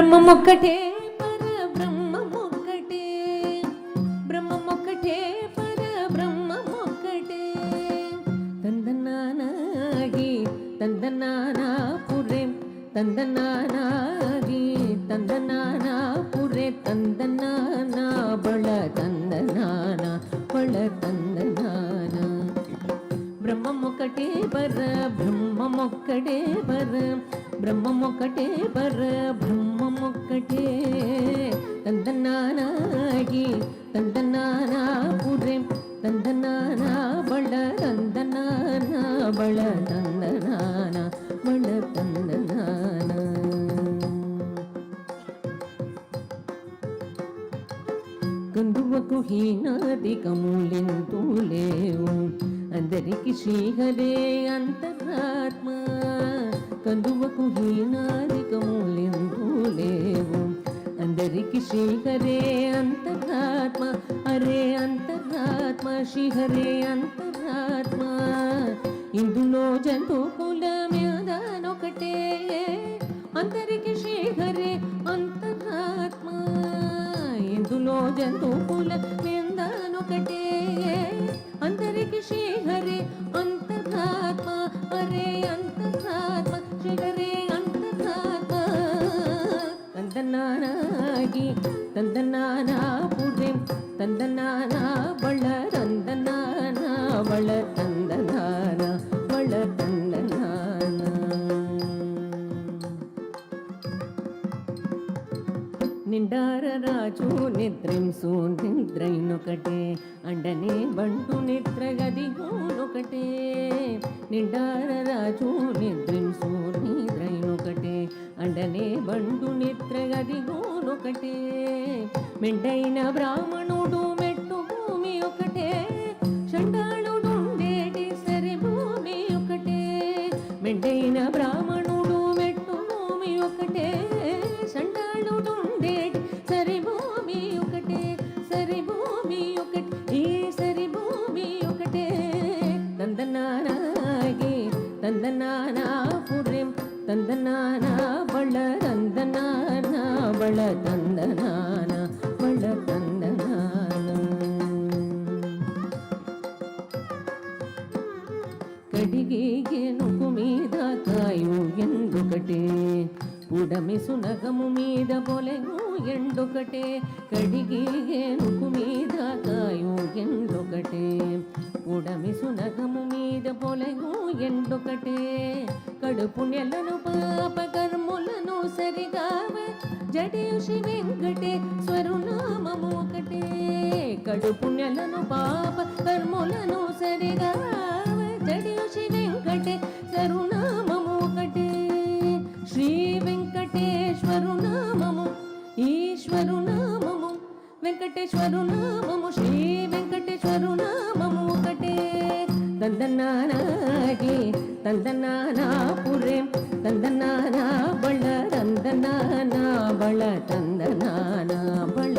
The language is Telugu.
బ్రహ్మమొక్కటే పరబ్రహ్మమొక్కటే, బ్రహ్మమొక్కటే పరబ్రహ్మమొక్కటే. తందనానాగి తందనానా పురే తందనానాగి తందనానా పురే తందనానా బళ తందనానా బళ తందనానా. బ్రహ్మమొక్కటే పరబ్రహ్మమొక్కటే బ్రహ్మమొక్కటే పరబ్రహ్మమొక్కటే. తందనానాగి తందనానా పురే తందనానా బళ తందనానా బళ తందనానా బళ తందనానా. కందువకు హీనాదికములెంతూ లేవు, అందరికి శ్రీహరే అంతరాత్మ. కందువకు హీనాదికములెంతూ లేవు, అందరికి శ్రీహరే అంతరాత్మ. హరే అంతరాత్మ శ్రీహరే అంతరాత్మ. ఇందులో జంతు కులమేదానొకటే, అందరికి శ్రీహరే అంతరాత్మ. ఇందులో జంతు కులమేదానొకటే, అందరికి శ్రీహరే అంతరాత్మ. హరే అంతరాత్మ శ్రీహరే అంతరాత్మ. తందనానాగి తందనానా పురే తందనానా బళ తందనానా బళ తందనానా బళ తందనానా. నిండార రాజు నిద్రింసు నిద్రైనొకటే, అండనే బంటు నిద్రగదిగోనొకటే. నిండార రాజు నిద్రింసు నిద్రైనొకటే, అండనే బంటు నిద్రగదిగోనొకటే. మెండైన బ్రాహ్మణుడు మెట్టు భూమి ఒకటే, చండాళుడుండేటి సరి భూమి ఒకటే. మెండైన బ్రాహ్మణుడు మెట్టు భూమి ఒకటే, చండాళుడుండేటి సరి భూమి ఒకటే. సరి భూమి ఒకటే ఈ సరి భూమి ఒకటే. తందనానాగి తందనానా పురేం తందనానా బళ తందనానా బళ తందనానా బళ తందనానా. కడిగి గెనుకు మీద కాయు ఎందుకటే, పుడమి సునగము మీద పొలెను ఎండొకటే. కడిగి గెనుకు మీద కాయు ఎండొకటే, పుడమి సునగము మీద పొలెను ఎండొకటే. కడుపు నెలను పాప కర్ములను సరిగావ జడియు శ్రీ వెంకటేశ్వరు నామము ఒకటే. కడుపు నెలను పాప కర్ములను సరిగావ జడియు శ్రీ వెంకటేశ్వరు నామము ఒకటే. శ్రీ వెంకటేశ్వరు నామము ఈశ్వరు నామము వెంకటేశ్వరు నామము శ్రీ వెంకటేశ్వరు నామము ఒకటే. తందనానాగి తందనానా పురే తందనానా బళ తందనానా బళ తందనానా బళ